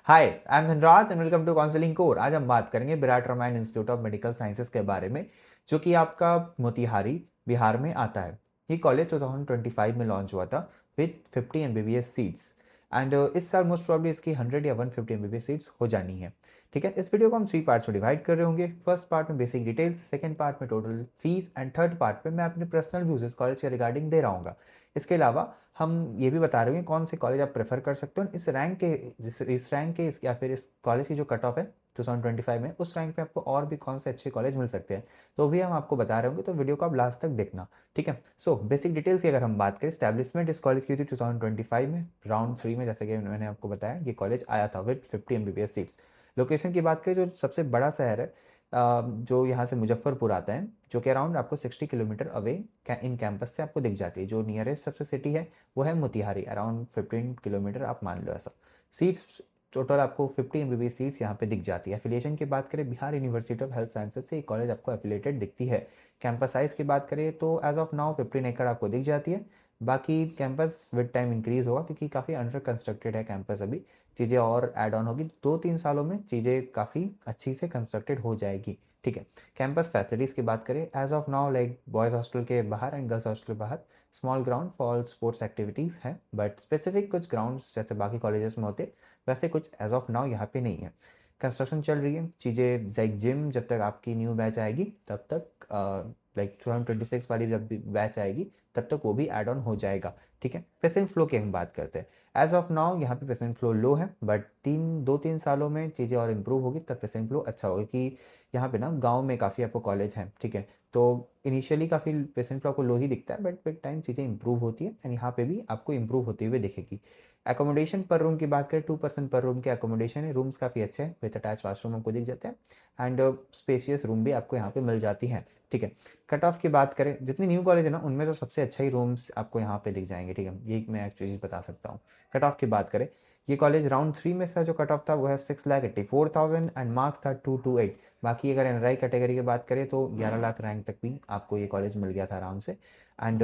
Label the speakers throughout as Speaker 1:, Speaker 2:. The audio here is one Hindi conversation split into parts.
Speaker 1: Hi, I am Dhanraj and welcome to counselling core. आज हम बात करेंगे Virat Ramayan institute of medical sciences के बारे में, जो कि आपका मोतिहारी बिहार में आता है। ये कॉलेज 2025 में लॉन्च हुआ था विद 50 एमबीबीएस सीट्स एंड इस साल मोस्ट प्रॉब्ली इसकी 100 या 150 एमबीबीएस सीट्स हो जानी है। ठीक है, इस वीडियो को हम 3 पार्ट्स में डिवाइड कर रहे होंगे। फर्स्ट पार्ट में बेसिक डिटेल्स, सेकंड पार्ट में total fees and third part में मैं अपने पर्सनल व्यूज इस कॉलेज के रिगार्डिंग दे रहा हूँ। इसके अलावा हम ये भी बता रहे हैं कौन से कॉलेज आप प्रेफर कर सकते हो इस रैंक के या फिर इस कॉलेज की जो कट ऑफ है 2025 में, उस रैंक पे आपको और भी कौन से अच्छे कॉलेज मिल सकते हैं, तो भी हम आपको बता रहे होंगे। तो वीडियो को आप लास्ट तक देखना। ठीक है, सो बेसिक डिटेल्स की अगर हम बात करें, स्टैब्लिशमेंट इस कॉलेज की थी 2025 में राउंड 3 में, जैसे कि मैंने आपको बताया ये कॉलेज आया था विद 50 एमबीबीएस सीट्स। लोकेशन की बात करें, जो सबसे बड़ा शहर है जो यहाँ से मुजफ्फरपुर आता है, जो कि अराउंड आपको 60 किलोमीटर अवे इन कैंपस से आपको दिख जाती है। जो नियरेस्ट सबसे सिटी है वो है मोतिहारी, अराउंड 15 किलोमीटर आप मान लो ऐसा। सीट्स टोटल आपको 50 एमबीबीएस सीट्स यहाँ पे दिख जाती है। एफिलिएशन की बात करें, Bihar university of health sciences से ये कॉलेज आपको एफिलेटेड दिखती है। कैंपस साइज़ की बात करें तो एज ऑफ नाउ 15 एकड़ आपको दिख जाती है। बाकी कैंपस विद टाइम इंक्रीज़ होगा, क्योंकि काफ़ी अंडर कंस्ट्रक्टेड है कैंपस अभी। चीज़ें और ऐड ऑन होगी, 2-3 सालों में चीज़ें काफ़ी अच्छी से कंस्ट्रक्टेड हो जाएगी। ठीक है, कैंपस फैसिलिटीज़ की बात करें, as of now like boys hostel के बाहर एंड गर्ल्स हॉस्टल के बाहर small ground for sports activities हैं, बट स्पेसिफिक कुछ ग्राउंड्स जैसे बाकी कॉलेजेस में होते वैसे कुछ एज ऑफ नाउ यहाँ पे नहीं है। कंस्ट्रक्शन चल रही है, चीज़ें लाइक जिम जब तक आपकी न्यू बैच आएगी तब तक लाइक 2026 वाली जब भी बैच आएगी तब तक वो भी ऐड ऑन हो जाएगा। ठीक है, पेशेंट फ्लो की हम बात करते हैं। एज ऑफ नाउ यहाँ पे पेशेंट फ्लो लो है, बट 2-3 सालों में चीज़ें और इम्प्रूव होगी तब पेशेंट फ्लो अच्छा होगा, कि यहाँ पे ना गांव में काफ़ी आपको कॉलेज हैं। ठीक है, तो इनिशियली काफ़ी पेशेंट फ्लो आपको लो ही दिखता है, बट विद टाइम चीज़ें इंप्रूव होती है एंड यहाँ पे भी आपको इंप्रूव होते हुए दिखेगी। एकोमोडेशन पर रूम की बात करें, 2% पर रूम के एकोमोडेशन है। रूम्स काफ़ी अच्छे हैं, विद अटैच वाशरूम आपको दिख जाते हैं एंड स्पेसियस रूम भी आपको यहाँ पे मिल जाती हैं। ठीक है, कट ऑफ की बात करें, जितनी न्यू कॉलेज है ना उनमें तो सबसे अच्छा ही रूम्स आपको यहाँ पे दिख जाएंगे। ठीक है, ये मैं एक चीज़ बता सकता हूँ। कट ऑफ की बात करें, ये कॉलेज राउंड 3 में से जो कट ऑफ था वो है 6,84,000 एंड मार्क्स था 228। बाकी अगर एनआरआई कैटेगरी की बात करें तो 11 लाख रैंक तक भी आपको ये कॉलेज मिल गया था आराम से। एंड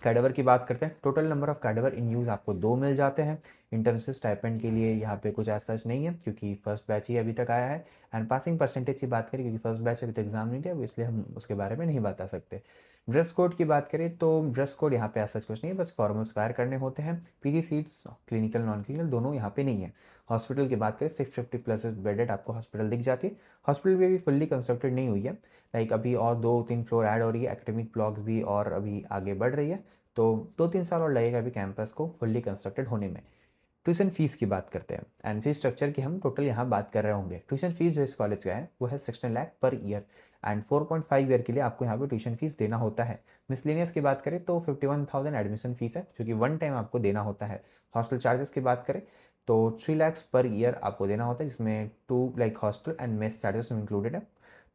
Speaker 1: कैडेवर की बात करते हैं, total number of cadaver in use आपको 2 मिल जाते हैं। इंटर्नशिप स्टाइपेंड के लिए यहाँ पे कुछ ऐसा नहीं है, क्योंकि फर्स्ट बैच ही अभी तक आया है। एंड पासिंग परसेंटेज की बात करें, क्योंकि फर्स्ट बैच अभी तक एग्जाम नहीं दिया, इसलिए हम उसके बारे में नहीं बता सकते। ड्रेस कोड की बात करें तो ड्रेस कोड यहाँ पे ऐसा कुछ नहीं है, बस फॉर्मल्स वेयर करने होते हैं। PG seats clinical non clinical दोनों यहाँ पे नहीं है। हॉस्पिटल की बात करें, 650 प्लस बेडेड आपको हॉस्पिटल दिख जाती है। हॉस्पिटल भी अभी फुल्ली कंस्ट्रक्टेड नहीं हुई है, लाइक अभी और 2-3 फ्लोर ऐड हो रही है, एकेडमिक ब्लॉक्स भी और अभी आगे बढ़ रही है। तो 2-3 साल और लगेगा अभी कैंपस को फुल्ली कंस्ट्रक्टेड होने में। ट्यूशन फीस की बात करते हैं एंड फीस स्ट्रक्चर की हम टोटल यहाँ बात कर रहे होंगे। ट्यूशन फीस जो इस कॉलेज का है वो है 16 lakh per year and 4.5 year के लिए आपको यहाँ पे ट्यूशन फीस देना होता है। मिसलेनियस की बात करें तो 51,000 एडमिशन फीस है, जो कि वन टाइम आपको देना होता है। हॉस्टल चार्जेस की बात करें तो 3 लाख पर ईयर आपको देना होता है, जिसमें 2 like hostel and mess charges included है।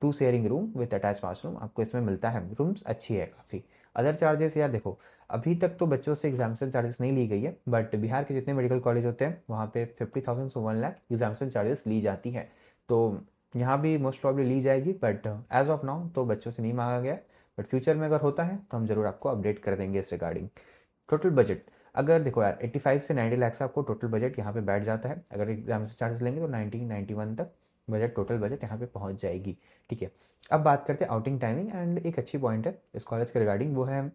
Speaker 1: 2 sharing room with attach washroom आपको इसमें मिलता है। रूम्स अच्छी है काफ़ी। अदर चार्जेस यार देखो, अभी तक तो बच्चों से एग्जामिनेशन चार्जेस नहीं ली गई है, बट बिहार के जितने मेडिकल कॉलेज होते हैं वहाँ पे 50,000 से 1 लाख एग्जामिनेशन चार्जेस ली जाती है। तो यहाँ भी मोस्ट प्रॉब्ली ली जाएगी, बट एज ऑफ नाउ तो बच्चों से नहीं मांगा गया है। बट फ्यूचर में अगर होता है तो हम ज़रूर आपको अपडेट कर देंगे इस रिगार्डिंग। टोटल बजट अगर देखो यार, 85 से 90 लाख से आपको टोटल बजट यहाँ पे बैठ जाता है। अगर एग्जामिनेशन चार्जेस लेंगे तो 90-91 तक बजट, टोटल बजट यहाँ पे पहुँच जाएगी। ठीक है, अब बात करते हैं आउटिंग टाइमिंग एंड एक अच्छी पॉइंट है इस कॉलेज के रिगार्डिंग, वो है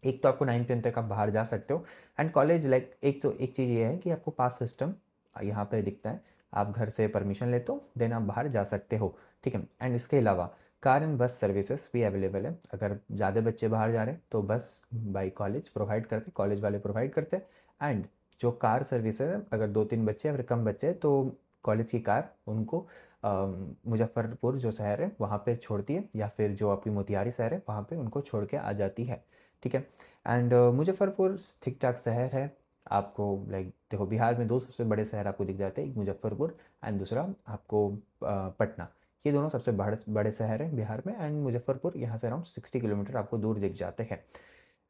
Speaker 1: एक तो आपको 9 PM तक आप बाहर जा सकते हो। एंड कॉलेज लाइक एक चीज़ ये है कि आपको पास सिस्टम यहाँ पे दिखता है। आप घर से परमिशन लेते हो देन आप बाहर जा सकते हो। ठीक है, एंड इसके अलावा कार एंड बस सर्विसेज भी अवेलेबल है। अगर ज़्यादा बच्चे बाहर जा रहे हैं तो बस बाई कॉलेज प्रोवाइड करते, कॉलेज वाले प्रोवाइड करते हैं। एंड जो कार सर्विसेज है, अगर 2-3 बच्चे या फिर कम बच्चे हैं तो कॉलेज की कार उनको मुजफ्फरपुर जो शहर है वहाँ पे छोड़ती है, या फिर जो आपकी मोतिहारी शहर है वहाँ पे उनको छोड़ के आ जाती है। ठीक है, एंड मुजफ्फरपुर ठीक ठाक शहर है। आपको लाइक देखो, बिहार में दो सबसे बड़े शहर आपको दिख जाते हैं, एक मुजफ्फरपुर एंड दूसरा आपको पटना। ये दोनों सबसे बड़े बड़े शहर हैं बिहार में, एंड मुजफ्फरपुर यहाँ से अराउंड 60 किलोमीटर आपको दूर दिख जाते हैं।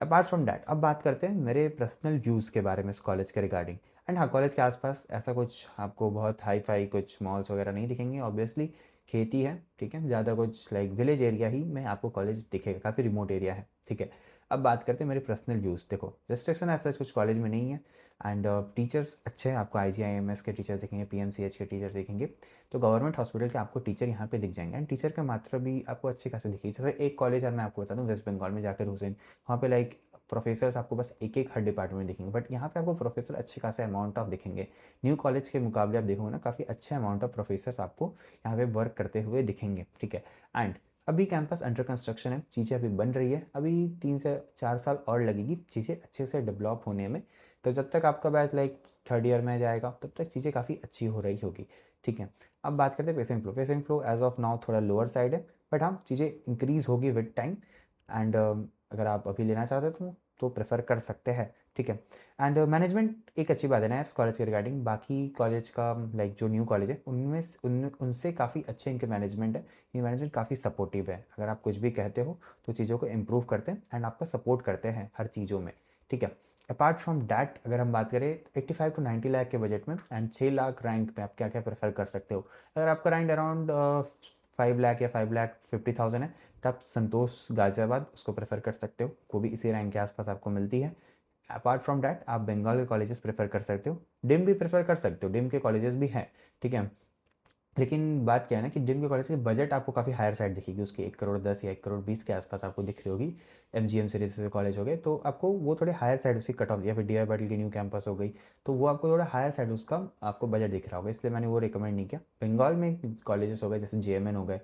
Speaker 1: अपार्ट फ्रॉम डैट अब बात करते हैं मेरे पर्सनल व्यूज़ के बारे में इस कॉलेज के रिगार्डिंग। एंड हाँ, कॉलेज के आसपास ऐसा कुछ आपको बहुत हाई फाई कुछ मॉल्स वगैरह नहीं दिखेंगे ऑब्वियसली। खेती है, ठीक है, ज़्यादा कुछ लाइक विलेज एरिया ही में आपको कॉलेज दिखेगा, काफ़ी रिमोट एरिया है। ठीक है, अब बात करते हैं मेरे पर्सनल व्यूज़। देखो, रिस्ट्रिक्शन ऐसा कुछ कॉलेज में नहीं है, एंड टीचर्स अच्छे हैं। आपको IGIMS के टीचर दिखेंगे, PMCH के टीचर दिखेंगे, तो गवर्नमेंट हॉस्पिटल के आपको टीचर यहाँ पे दिख जाएंगे, एंड टीचर की मात्रा भी आपको अच्छी खासी दिखेगी। जैसे एक कॉलेज है, मैं आपको बता दूँ, वेस्ट बंगाल में जाकिर हुसैन, वहाँ पे लाइक प्रोफेसर्स आपको बस एक एक हर डिपार्टमेंट में दिखेंगे, बट यहाँ पे आपको प्रोफेसर अच्छे खासे अमाउंट ऑफ दिखेंगे। न्यू कॉलेज के मुकाबले आप देखोगे ना, काफ़ी अच्छे अमाउंट ऑफ प्रोफेसर्स आपको यहाँ पे वर्क करते हुए दिखेंगे, ठीक है। एंड अभी कैंपस अंडर कंस्ट्रक्शन है, चीज़ें अभी बन रही है, अभी 3 से 4 साल और लगेगी चीज़ें अच्छे से डेवलप होने में। तो जब तक आपका बैच लाइक थर्ड ईयर में जाएगा, तब तक चीज़ें काफ़ी अच्छी हो रही होगी, ठीक है। अब बात करते हैं patient flow. Patient flow as of now थोड़ा लोअर साइड है, बट हाँ, चीज़ें इंक्रीज़ होगी विद टाइम, एंड अगर आप अभी लेना चाहते हो तो प्रेफर कर सकते हैं, ठीक है। एंड मैनेजमेंट एक अच्छी बात है ना इस कॉलेज के रिगार्डिंग, बाकी कॉलेज का लाइक जो न्यू कॉलेज है उनमें उनसे काफ़ी अच्छे इनके मैनेजमेंट है। ये मैनेजमेंट काफ़ी सपोर्टिव है, अगर आप कुछ भी कहते हो तो चीज़ों को इम्प्रूव करते हैं एंड आपका सपोर्ट करते हैं हर चीज़ों में, ठीक है। अपार्ट फ्रॉम डैट, अगर हम बात करें 85 to 90 लाख के बजट में एंड 6 लाख रैंक पे आप क्या क्या प्रेफर कर सकते हो। अगर आपका रैंक अराउंड 5 लाख या 5,50,000 है, तब संतोष गाजियाबाद उसको प्रेफर कर सकते हो, वो भी इसी रैंक के आसपास आपको मिलती है। अपार्ट फ्रॉम डैट, आप बंगाल के कॉलेजेस प्रेफर कर सकते हो, डिम भी प्रेफर कर सकते हो, डिम के कॉलेजेस भी हैं, ठीक है। लेकिन बात क्या है ना कि डिम के कॉलेज की बजट आपको काफ़ी हायर साइड दिखेगी, उसकी 1,10 या 1,20 के आसपास आपको दिख रही होगी। MGM सीरीज से कॉलेज हो गए तो आपको वो थोड़े हायर साइड उसकी कट ऑफ, या फिर DI पाटिल की न्यू कैंपस हो गई, तो वो आपको थोड़ा हायर साइड उसका आपको बजट दिख रहा होगा, इसलिए मैंने वो रिकमेंड नहीं किया। बंगाल में कॉलेजेस हो गए जैसे JMN हो गए,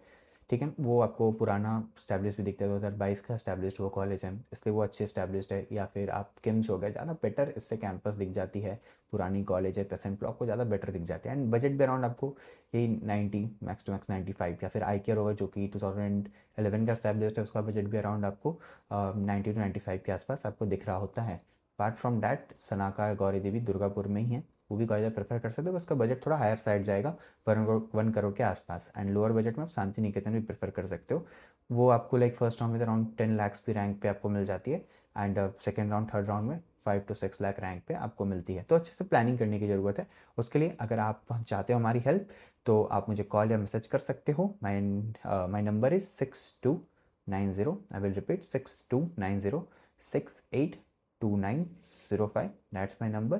Speaker 1: ठीक है, वो आपको पुराना स्टैब्लिश भी दिखता है, 2022 का स्टैब्लिश्ड वो कॉलेज है, इसलिए वो अच्छे स्टैब्लिश्ड है। या फिर आप किम्स हो गए, ज़्यादा बेटर इससे कैंपस दिख जाती है, पुरानी कॉलेज है, पेसेंट फ्लो आपको ज़्यादा बेटर दिख जाती है, एंड बजट भी अराउंड आपको यही 90 मैक्स टू मैक्स 95। या फिर IKR होगा जो कि 2011 का स्टैब्लिश्ड है, उसका बजट भी अराउंड आपको 90 to 95 के आसपास आपको दिख रहा होता है। अपार्ट फ्रॉम डैट, सनाका गौरी देवी दुर्गापुर में ही है, वो भी कॉलेज प्रेफर कर सकते हो, उसका बजट थोड़ा हायर साइड जाएगा, 1 करोड़ के आसपास। एंड लोअर बजट में आप शांति निकेतन भी प्रेफर कर सकते हो, वो आपको लाइक फर्स्ट राउंड में अराउंड 10 लाख भी रैंक पे आपको मिल जाती है, and second round third round में 5 to 6 लाख रैंक पे आपको मिलती है। तो अच्छे से प्लानिंग करने की ज़रूरत है। उसके लिए अगर आप चाहते हो हमारी हेल्प, तो आप मुझे कॉल या मैसेज कर सकते हो। My number is 6290, I will repeat 6290682905, that's my number.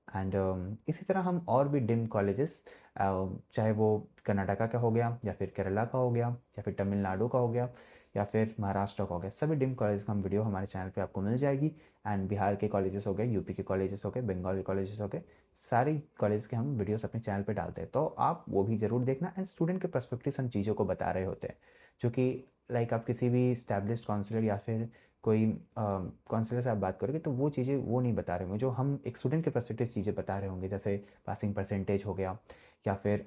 Speaker 1: And इसी तरह हम और भी डिम कॉलेजेस, चाहे वो कर्नाटका का हो गया, या फिर केरला का हो गया, या फिर तमिलनाडु का हो गया, या फिर महाराष्ट्र का हो गया, सभी डिम कॉलेज का हम वीडियो हमारे चैनल पे आपको मिल जाएगी। एंड बिहार के कॉलेजेस हो गए, यूपी के कॉलेजेस हो गए, बंगाल के कॉलेजेस हो गए, सारी कॉलेज के हम वीडियोस अपने चैनल पे डालते हैं, तो आप वो भी ज़रूर देखना। एंड स्टूडेंट के पर्सपेक्टिव से हम चीज़ों को बता रहे होते हैं, जो कि लाइक आप किसी भी स्टैब्लिश्ड काउंसलर या फिर कोई काउंसलर से आप बात करोगे तो वो चीज़ें वो नहीं बता रहे होंगे, जो हम एक स्टूडेंट के पर्सपेक्टिव चीज़ें बता रहे होंगे, जैसे पासिंग परसेंटेज हो गया, या फिर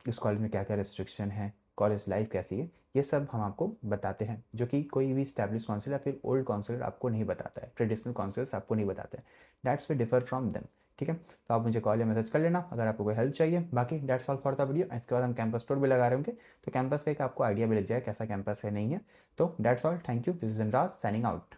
Speaker 1: इस कॉलेज में क्या क्या रिस्ट्रिक्शन है, कॉलेज लाइफ कैसी है, ये सब हम आपको बताते हैं, जो कि कोई भी स्टैब्लिश काउंसलर या फिर ओल्ड काउंसलर आपको नहीं बताता है, ट्रेडिशनल काउंसलर्स आपको नहीं बताते हैं। That's way differ from them, ठीक है। तो आप मुझे कॉल या मैसेज कर लेना अगर आपको कोई हेल्प चाहिए। बाकी that's all for the video. इसके बाद हम कैंपस टूर भी लगा रहे होंगे, तो कैंपस का एक आपको आइडिया भी लग जाए कैसा कैंपस है नहीं है। तो that's all, thank you, this is Raj signing out.